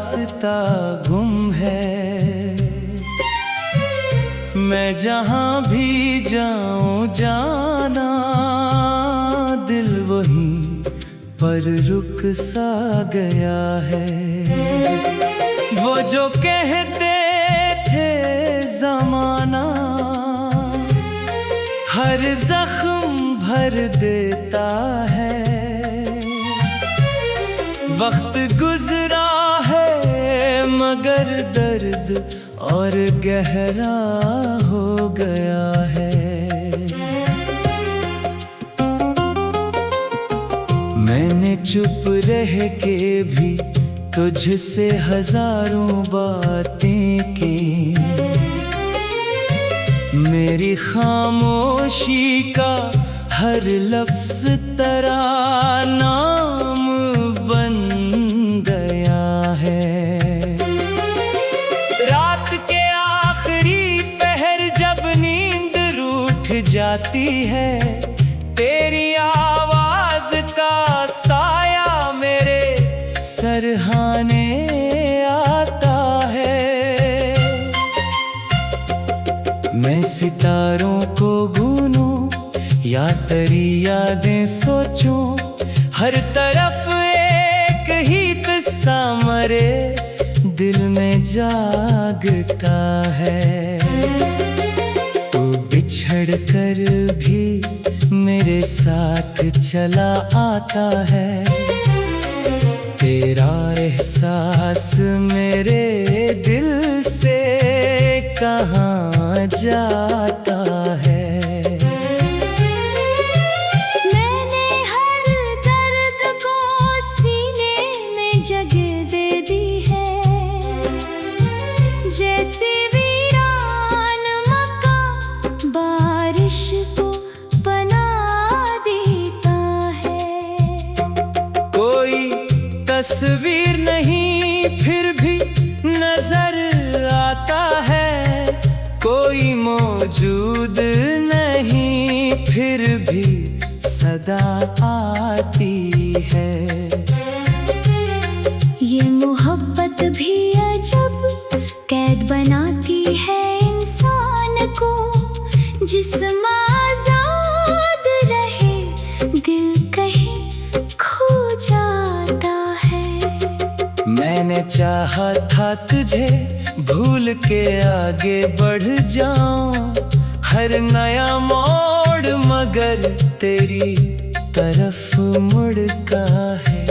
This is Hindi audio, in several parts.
रास्ता गुम है। मैं जहाँ भी जाऊँ जाना दिल वहीं पर रुक सा गया है। वो जो कहते थे ज़माना हर जख्म भर देता है। वक्त गुजरा है मगर दर्द और गहरा हो गया है। मैंने चुप रह के भी तुझसे हजारों बातें की। मेरी खामोशी का हर लफ्ज तरानाम बन गया है। रात के आखिरी पहर जब नींद रूठ जाती है, तेरी आवाज का साया मेरे सरहाने आता है। मैं सितारों को गूनूं या तेरी यादें सोचूं, हर तरफ एक ही किस्सा मरे दिल में जागता है। तू बिछड़ कर भी मेरे साथ चला आता है। तेरा एहसास मेरे दिल से कहाँ जाता है। मैंने हर दर्द को सीने में जगह दे दी है। जैसे वीरान मकान बारिश को बना देता है। कोई तस्वीर नहीं फिर भी नजर आता है। कोई मौजूद नहीं फिर भी सदा आती है। ये मोहब्बत भी अजब कैद बनाती है इंसान को। जिस्म आजाद रहे दिल कहीं खो जाता है। मैंने चाहा था तुझे भूल के आगे बढ़ जाऊं, हर नया मोड़ मगर तेरी तरफ मुड़ता है।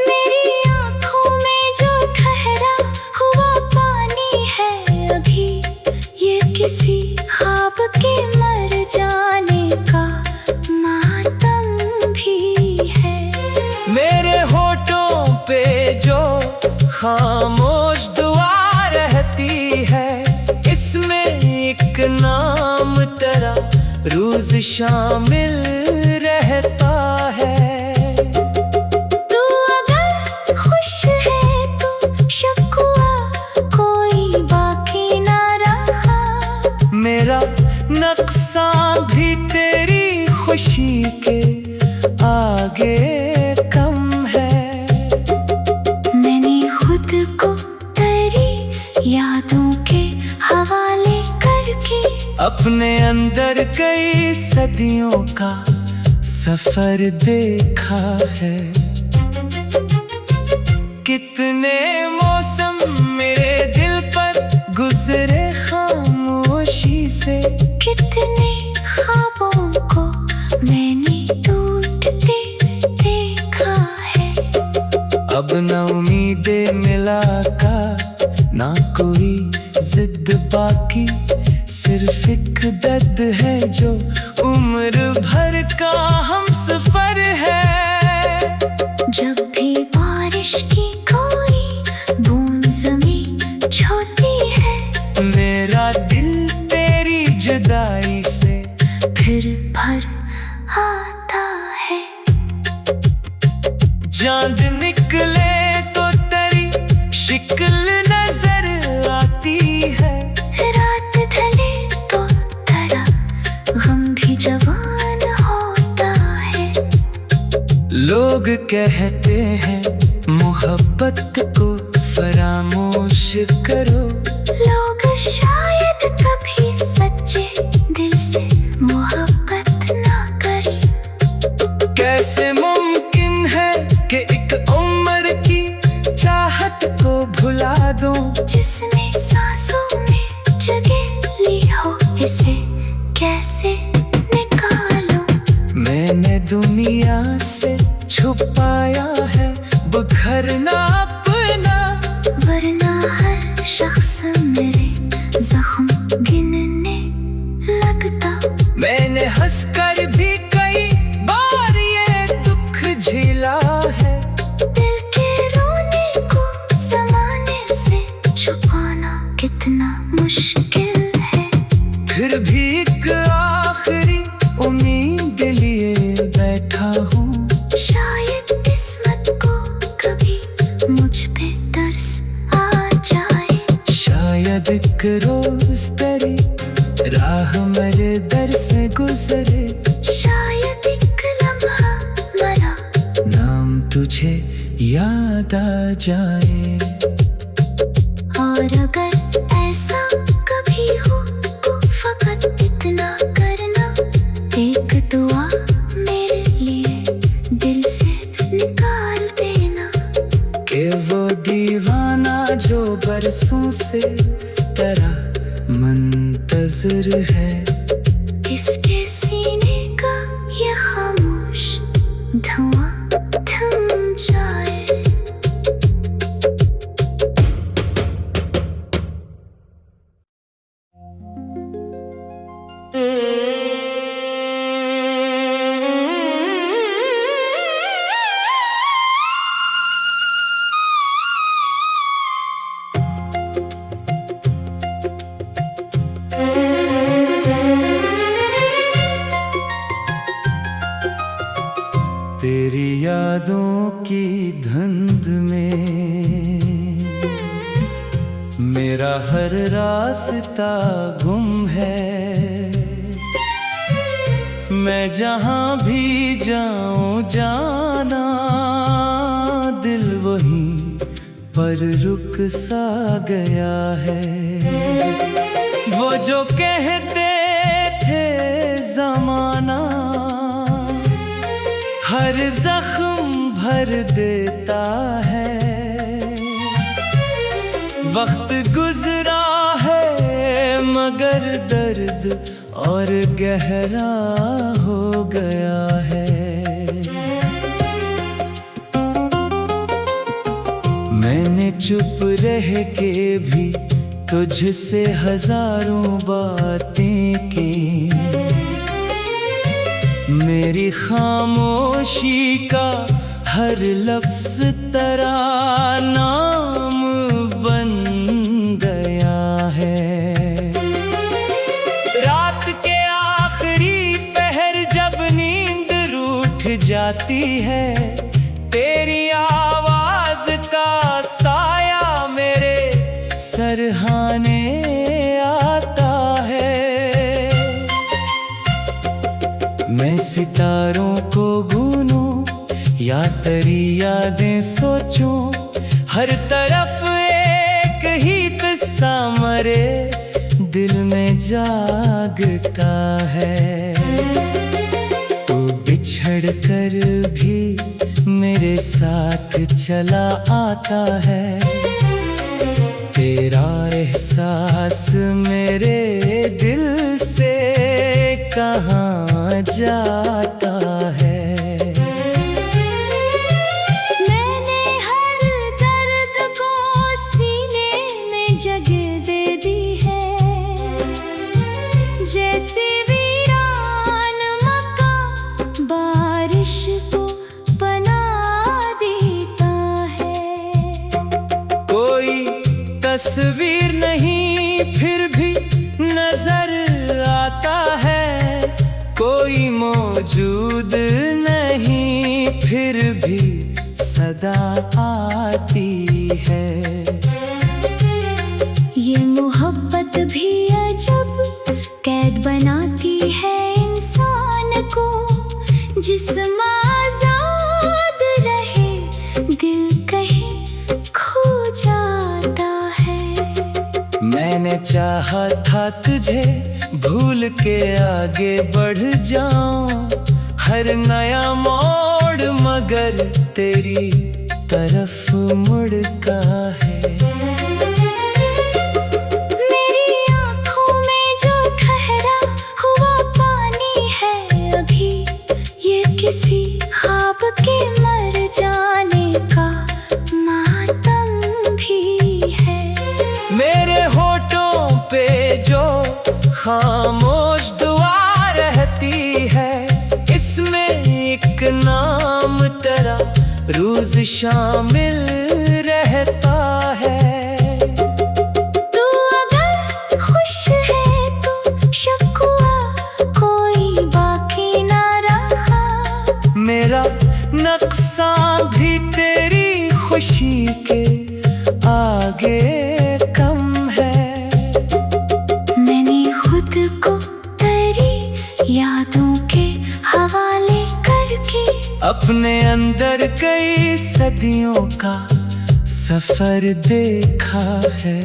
मेरी आँखों में जो ठहरा हुआ पानी है अभी, ये किसी ख्वाब के मर जाने का मातम भी है। मेरे होठों पे जो खामोश दुआ रहती है, इसमें एक नाम तेरा रोज शामिल रहता है। तू अगर खुश है तो शकुआ कोई बाकी ना रहा। मेरा नक्शा भी तेरी खुशी के आगे कम है। मैंने खुद को तेरी यादों के हवाले करके अपने अंदर कई सदियों का सफर देखा है। कितने मौसम मेरे दिल पर गुजरे खामोशी से। कितने ख्वाबों को मैंने टूटते देखा है। अब न उम्मीदें मिला का ना कोई जिद बाकी, सिर्फ एक दर्द है जो उम्र भर का हम सफर है। जब भी बारिश की कोई बूंद ज़मीन छूती है, मेरा दिल तेरी जुदाई से फिर भर आता है। चांद निकले तो तेरी शिक्ल नजर आती है। रात ढले तो तेरा गम भी जवान होता है। लोग कहते हैं मोहब्बत को फरामोश करो। लोग शायद कभी सच्चे दिल से मोहब्बत ना करें। कैसे मुमकिन है कि एक उम्र की चाहत को भुला दूं, जिसने सांसों में जगह ली हो, इसे कैसे निकालूं? मैंने दुनिया से छुपाया है बखरना अपना, वरना हर शख्स मेरे जख्म गिनने लगता। मैंने हंसकर भी कई बार ये दुख झेला है। दिल के रोने को ज़माने से छुपाना कितना मुश्किल है। फिर भी एक आखिरी उम्मीद लिए बैठा हूँ। शायद किस्मत को कभी मुझ पे तरस आ जाए। शायद एक रोज तेरी राह मेरे दर से गुजरे। शायद एक लम्हा मरा नाम तुझे याद आ जाए। और अगर ऐसा कभी हो तो फकत इतना करना, एक दुआ मेरे लिए दिल से निकाल देना। कि वो दीवाना जो बरसों से तेरा मुंतज़िर है, इसके सीने का ये खामोश धुआं थम जाए। तेरी यादों की धुंध में मेरा हर रास्ता गुम है। मैं जहाँ भी जाऊँ जाना, दिल वहीं पर रुक सा गया है। वो जो कहते थे ज़माना हर जख्म भर देता है। वक्त गुजरा है मगर दर्द और गहरा हो गया है। मैंने चुप रह के भी तुझसे हजारों बातें की। मेरी खामोशी का हर लफ्ज तरानाम बन गया है। रात के आखिरी पहर जब नींद रूठ जाती है, तेरी आवाज का साया मेरे सरहाने आता है। मैं सितारों को गूनूं या तेरी यादें सोचूं, हर तरफ एक ही किस्सा मरे दिल में जागता है। तू बिछड़ कर भी मेरे साथ चला आता है। तेरा एहसास मेरे दिल से कहाँ जाता है। मैंने हर दर्द को सीने में जगह दे दी है, जैसे वीरान मकान बारिश को बना देता है। कोई तस्वीर नहीं फिर भी नजर आता है, कोई मौजूद नहीं फिर भी सदा आती है। ये मोहब्बत भी अजब कैद बनाती है इंसान को, जिसम आजाद रहे दिल कहीं मैंने चाहा था तुझे भूल के आगे बढ़ जाऊं, हर नया मोड़ मगर तेरी तरफ मुड़ता है। मेरी आँखों में जो ठहरा हुआ पानी है अभी, ये किसी ख्वाब के मर जाने का मातम भी है। मेरे होठों पे जो खामोश दुआ रहती है, इसमें एक नाम तेरा रोज शामिल रहता है। तू अगर खुश है तो शकुआ कोई बाकी ना रहा। मेरा नक्शा भी तेरी खुशी के आगे कम है। मैंने खुद को तेरी यादों के हवाले करके अपने अंदर कई सदियों का सफर देखा है।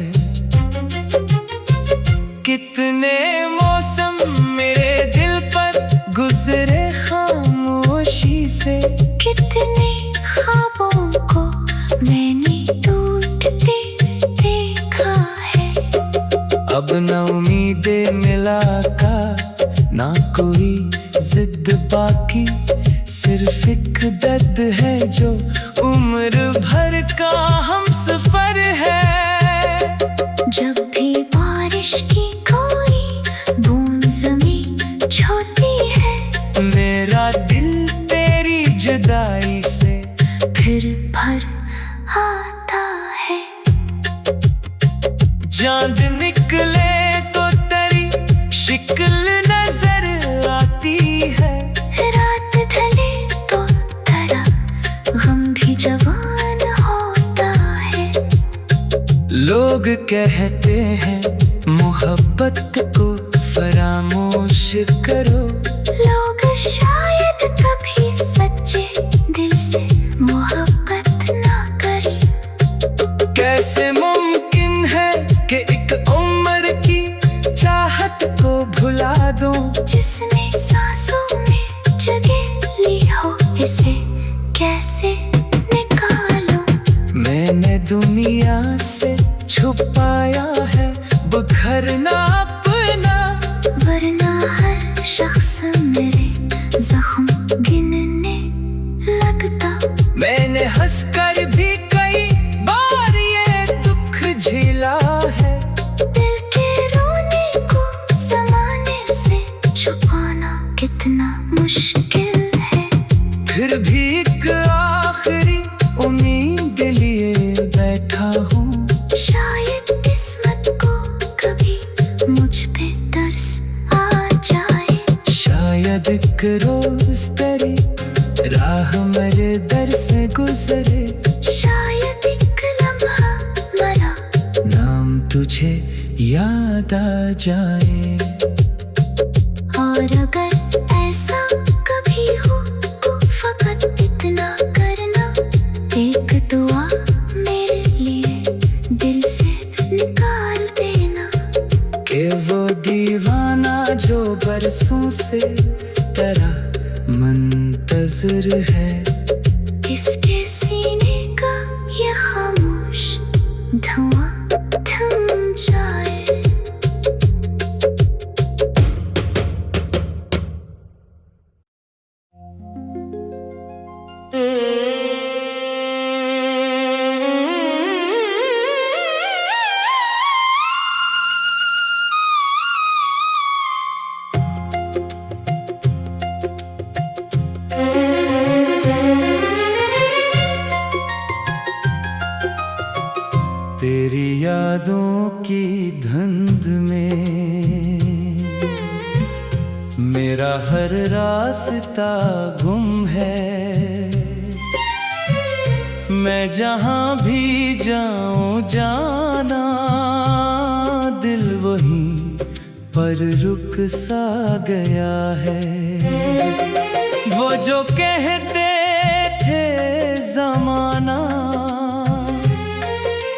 कितने मौसम मेरे दिल पर गुजरे खामोशी से, कितने ख्वाबों को मैंने टूटते देखा है। अब न उम्मीदें मिला का ना कोई जिद बाकी, सिर्फ एक दर्द है जो उम्र भर का हम सफर है। जब भी बारिश की कोई बूंद ज़मीन छूती है, मेरा दिल तेरी जुदाई से फिर भर आता है। चांद निकले तो तेरी शिक्ल नजर आती है। रात ढले तो तेरा गम भी जवान होता है। लोग कहते हैं मोहब्बत को फरामोश करो, लोग शायद कभी सच्चे दिल से मोहब्बत ना करें। कैसे मुमकिन है कि एक उम्र की चाहत को भुला दूं, जिसने सांसों में जगह ली हो, इसे कैसे निकालूं। मैंने दुनिया से छुपाया है बुखरना अपना, वरना हर शख्स मेरे जख्म गिनने लगता। मैंने हंसकर भी कई बार ये दुख झेला है। दिल के रोने को ज़माने से छुपाना कितना मुश्किल है। फिर भी एक आखिरी उम्मीद लिए बैठा हूँ, शायद किस्मत को कभी मुझ पे तरस आ जाए। शायद एक रोज तेरी राह मेरे दर से गुजरे, शायद एक लम्हा मरा नाम तुझे याद आ जाए। और अगर ऐसा कभी हो तो फकत इतना करना, एक दुआ मेरे लिए दिल से निकाल देना। कि वो दीवाना जो बरसों से तेरा मुंतज़िर है, किसके सीने का ये खामोश धुआं थम जाए। तेरी यादों की धुंध में मेरा हर रास्ता गुम है। मैं जहाँ भी जाऊँ जाना, दिल वहीं पर रुक सा गया है। वो जो कहते थे जमाना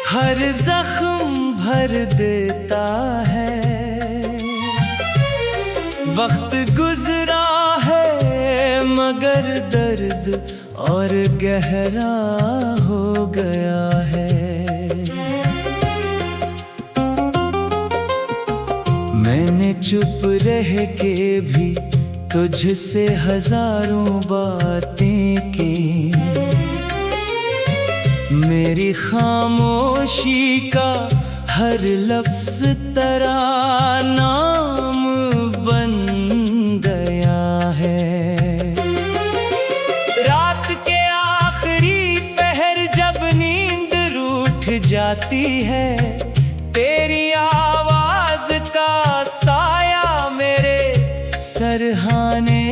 हर जख्म भर देता लगता है। वक्त गुजरा है मगर दर्द और गहरा हो गया है। मैंने चुप रह के भी तुझसे हजारों बातें की। मेरी खामोशी का हर लफ्ज तरानाम बन गया है। रात के आखिरी पहर जब नींद रूठ जाती है, तेरी आवाज का साया मेरे सरहाने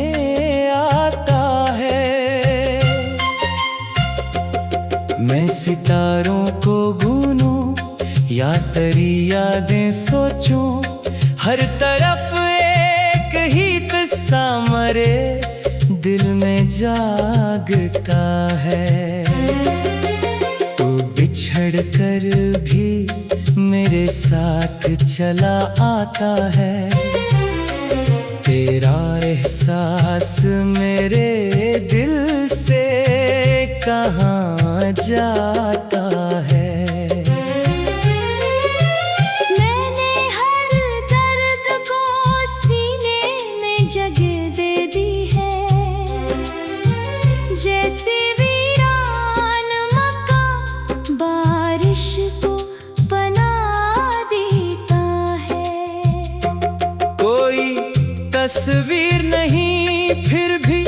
आता है। मैं सितारों को गूनूं या तेरी यादें सोचूं, हर तरफ एक ही किस्सा मरे दिल में जागता है। तू बिछड़ कर भी मेरे साथ चला आता है। तेरा एहसास मेरे दिल से कहाँ जाता है। मैंने हर दर्द को सीने में जगह दे दी है, जैसे वीरान मकान बारिश को बना देता है। कोई तस्वीर नहीं फिर भी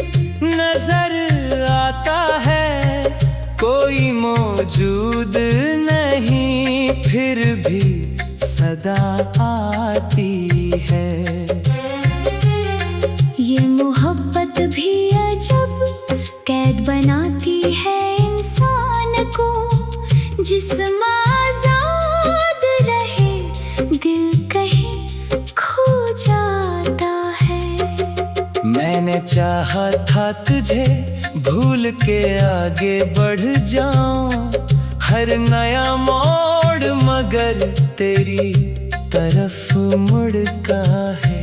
नजर आता है, कोई मौजूद नहीं फिर भी सदा आती है। ये मोहब्बत भी अजब कैद बनाती है इंसान को, जिस्म आजाद रहे दिल कहीं खो जाता है। मैंने चाहा था तुझे भूल के आगे बढ़ जाऊं, हर नया मोड़ मगर तेरी तरफ मुड़ता है।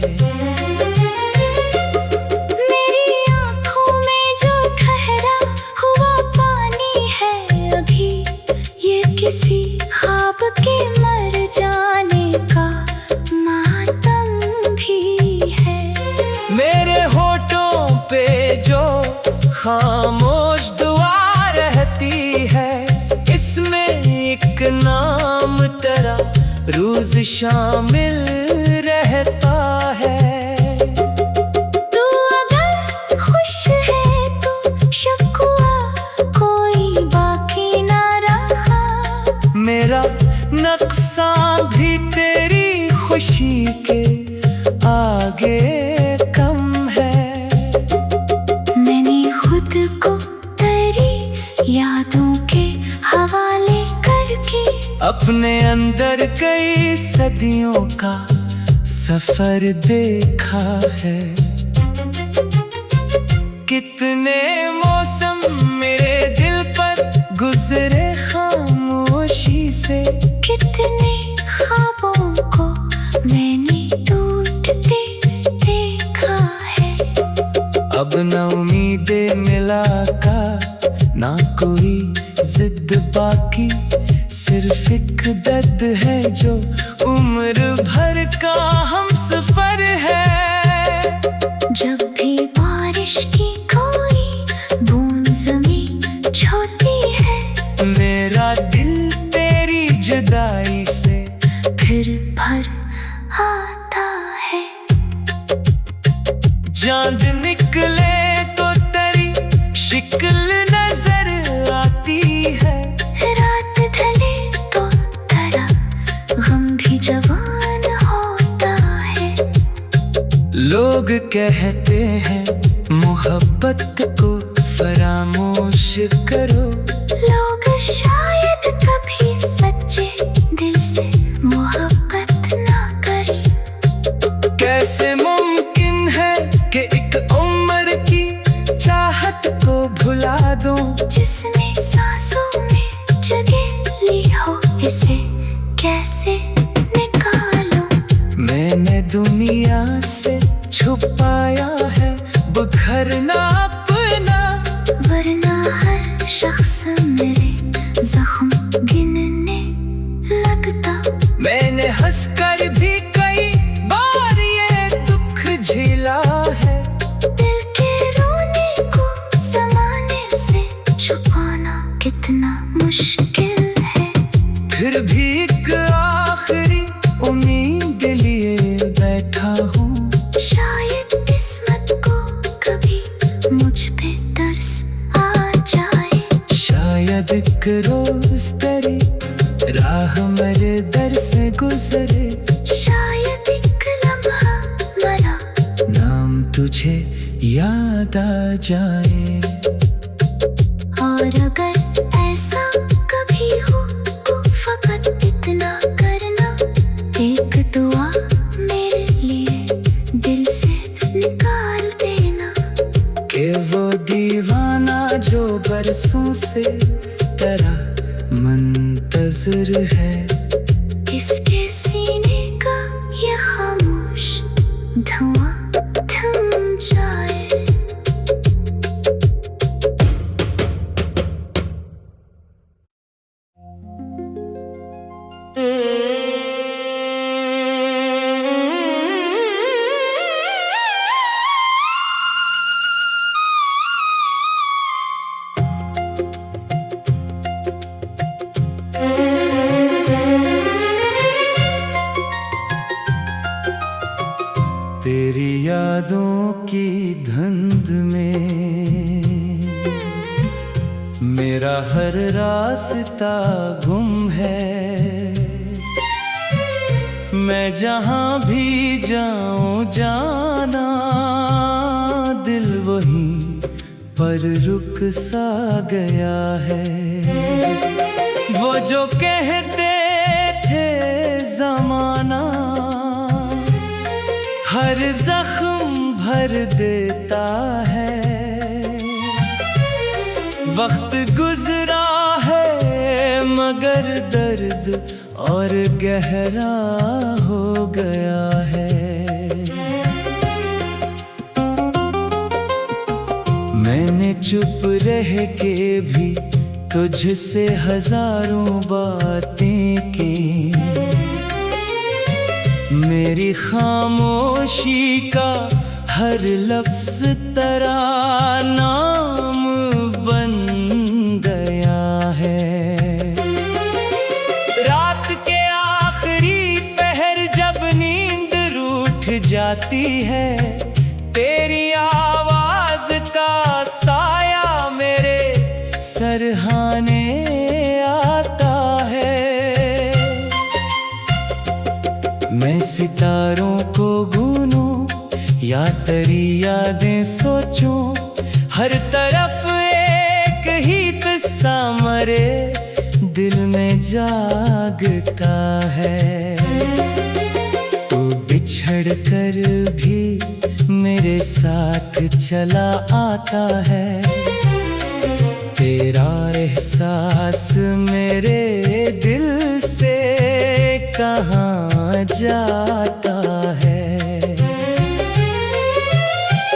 मेरी आँखों में जो ठहरा हुआ पानी है अभी, ये किसी ख्वाब के मर जाने का मातम भी है। मेरे होठों पे जो खामोश दुआ रहती है, इसमें एक नाम तेरा रोज शामिल रहता है। तू अगर खुश है तो शकुआ कोई बाकी ना रहा। मेरा नक्शा भी तेरी खुशी के आगे कम है। मैंने खुद को तेरी यादों के हवाले करके अपने अंदर कई सदियों का सफर देखा है। कितने मौसम मेरे दिल पर गुजरे खामोशी से, कितने ख्वाबों को मैंने टूटते देखा है। अब न उम्मीदें मिला का ना कोई जिद बाकी, सिर्फ एक दर्द है जो उम्र भर का हम सफर है। जब भी बारिश की कोई बूंद ज़मीन छूती है, मेरा दिल तेरी जुदाई से फिर भर आता है। चांद निकले तो तेरी शिक्ल नजर आती है। रात ढले तो तेरा गम भी जवान होता है। लोग कहते हैं मोहब्बत को फरामोश करो, लोग शायद कभी सच्चे दिल से मोहब्बत ना करें। कैसे मुमकिन है कि एक उम्र की चाहत को भुला दूं, जिसने सांसों में जगह ली हो, इसे कैसे निकाल मैंने दुनिया से छुपाया है बुखरना अपना, वरना हर शख्स मेरे जख्म गिनने लगता। मैंने हंसकर भी कई बार ये दुख झेला है, दिल के रोने को ज़माने से छुपाना कितना मुश्किल है। फिर भी एक आखिरी उम्मीद लिए बैठा हूँ, शायद किस्मत को कभी मुझ पे तरस आ जाए। शायद एक रोज तेरी राह मेरे दर से गुजरे, शायद एक लम्हा मरा नाम तुझे याद आ जाए। और अगर ऐसा कभी हो तो फकत इतना करना, एक दुआ मेरे लिए दिल से निकाल देना। कि वो दीवाना जो बरसों से तेरा मुंतज़िर है, इसके सीने का ये खामोश धुआं थम जाए। तेरी यादों की धुंध में मेरा हर रास्ता गुम है। मैं जहाँ भी जाऊँ जाना, दिल वहीं पर रुक सा गया है। वो जो कहते थे ज़माना हर जख्म भर देता है, वक्त गुजरा है मगर दर्द और गहरा हो गया है। मैंने चुप रह के भी तुझसे हजारों बातें की, मेरी खामोशी का हर लफ्ज तरानाम बन गया है। रात के आखिरी पहर जब नींद रूठ जाती है, तेरी आवाज का साया मेरे सरहाने आता है। मैं सितारों को गूनूं या तेरी यादें सोचूं, हर तरफ एक ही किस्सा मरे दिल में जागता है। तू बिछड़ कर भी मेरे साथ चला आता है, तेरा एहसास मेरे दिल से कहाँ जाता है।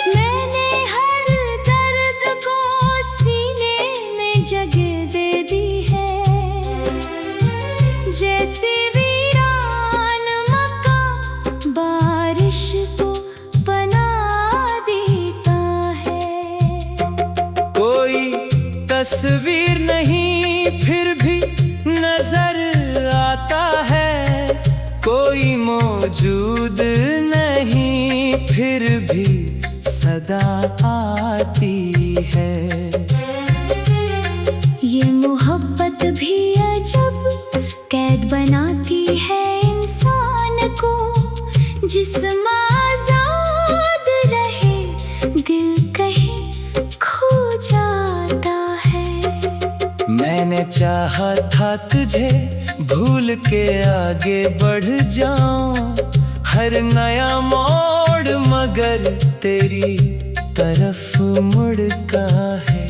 मैंने हर दर्द को सीने में जगह दे दी है, जैसे वीरान मकान बारिश को बना देता है। कोई तस्वीर नहीं फिर भी नजर आता है, कोई मौजूद नहीं फिर भी सदा आती है। ये मोहब्बत भी अजब कैद बनाती है इंसान को, जिस्म आजाद रहे दिल कहीं खो जाता है। मैंने चाहा था तुझे भूल के आगे बढ़ जाऊं, हर नया मोड़ मगर तेरी तरफ मुड़ता है।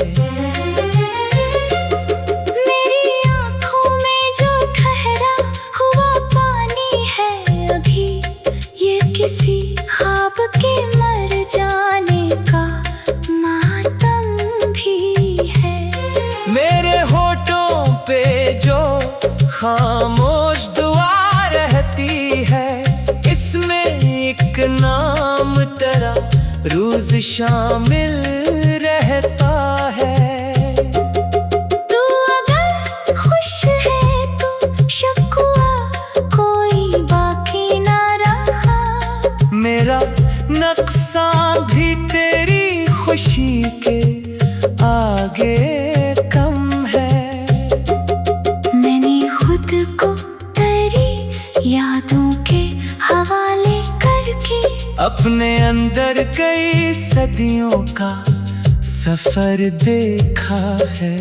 मेरी आँखों में जो ठहरा हुआ पानी है अभी खामोश दुआ रहती है, इसमें एक नाम तेरा रोज शामिल रहता है। तू अगर खुश है तो शकुआ कोई बाकी ना रहा, मेरा नक्शा भी तेरी खुशी के आगे कम है। मैंने खुद को तेरी यादों के हवाले करके अपने अंदर कई सदियों का सफर देखा है।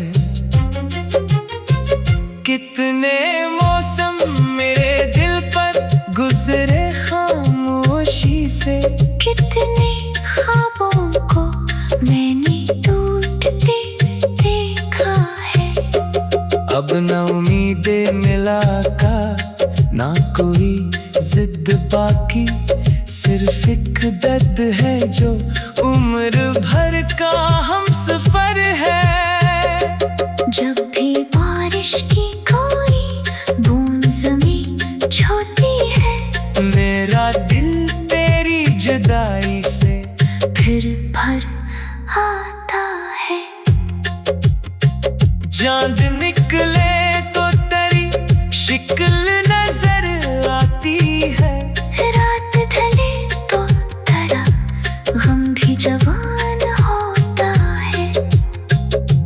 कितने मौसम मेरे दिल पर गुजरे खामोशी से, कितने ख्वाबों को मैंने टूटते देखा है। अब न उम्मीदें मिला का, ना कोई जिद बाकी, सिर्फ एक दर्द है जो उम्र भर का हम सफर है। जब भी बारिश की कोई बूंद ज़मीं छूती है, मेरा दिल तेरी जुदाई से फिर भर आता है। चांद निकले तो तेरी शिक्ल नजर आती है, रात ढले तो तेरा गम भी जवान होता है।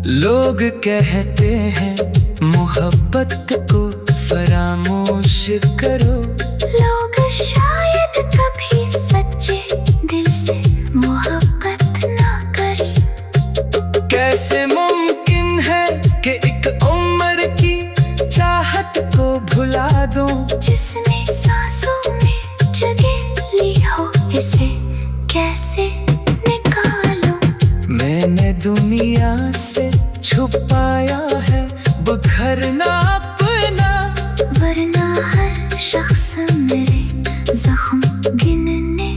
लोग कहते हैं मोहब्बत को फरामोश करो, लोग शायद कभी सच्चे दिल से मोहब्बत ना करें। कैसे मुमकिन है कि एक उम्र की चाहत को भुला दूं, जिसने सांसों में जगह ली हो, इसे कैसे निकालूं। मैंने दुनिया से छुपाया है बखरना अपना, वरना हर शख्स मेरे जख्म गिनने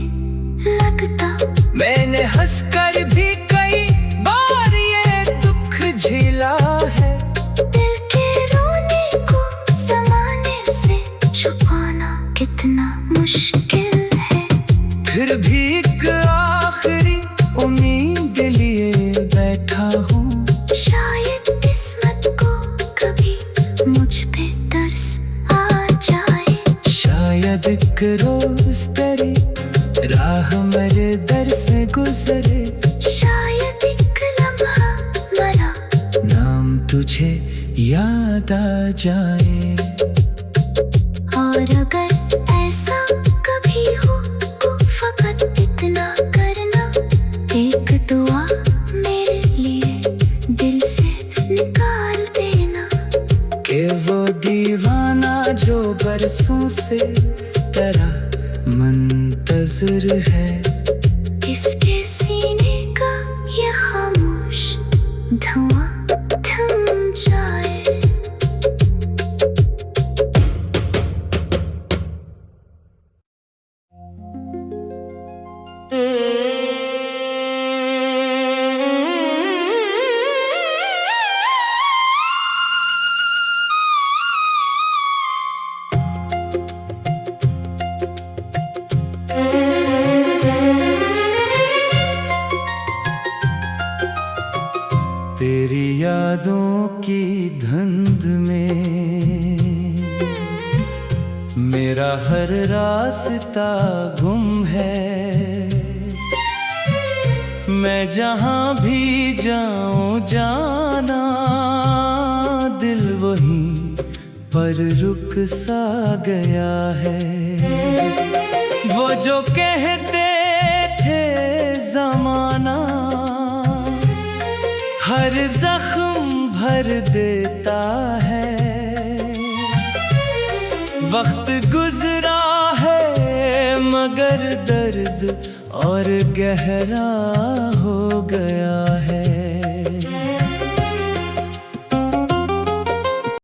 लगता। मैंने हंसकर भी कई बार ये दुख झेला है, दिल के रोने को ज़माने से छुपाना कितना मुश्किल है। फिर भी एक आखिरी उम्मीद लिए बैठा हूँ, शायद किस्मत को कभी मुझ पे तरस आ जाए। शायद एक रोज तेरी राह मेरे दर से गुजरे, शायद एक लम्हा मरा नाम तुझे याद आ जाए। और अगर ऐसा कभी हो तो फकत इतना करना, एक दुआ मेरे लिए दिल से निकाल देना। कि वो दीवाना जो बरसों से तेरा मुंतज़िर है, इसके सीने का ये खामोश धुआं थम जाए। तेरी यादों की धुंध में मेरा हर रास्ता गुम है। मैं जहाँ भी जाऊँ जाना, दिल वहीं पर रुक सा गया है। वो जो कहते थे ज़माना हर जख्म भर देता है, वक्त गुजरा है मगर दर्द और गहरा हो गया है।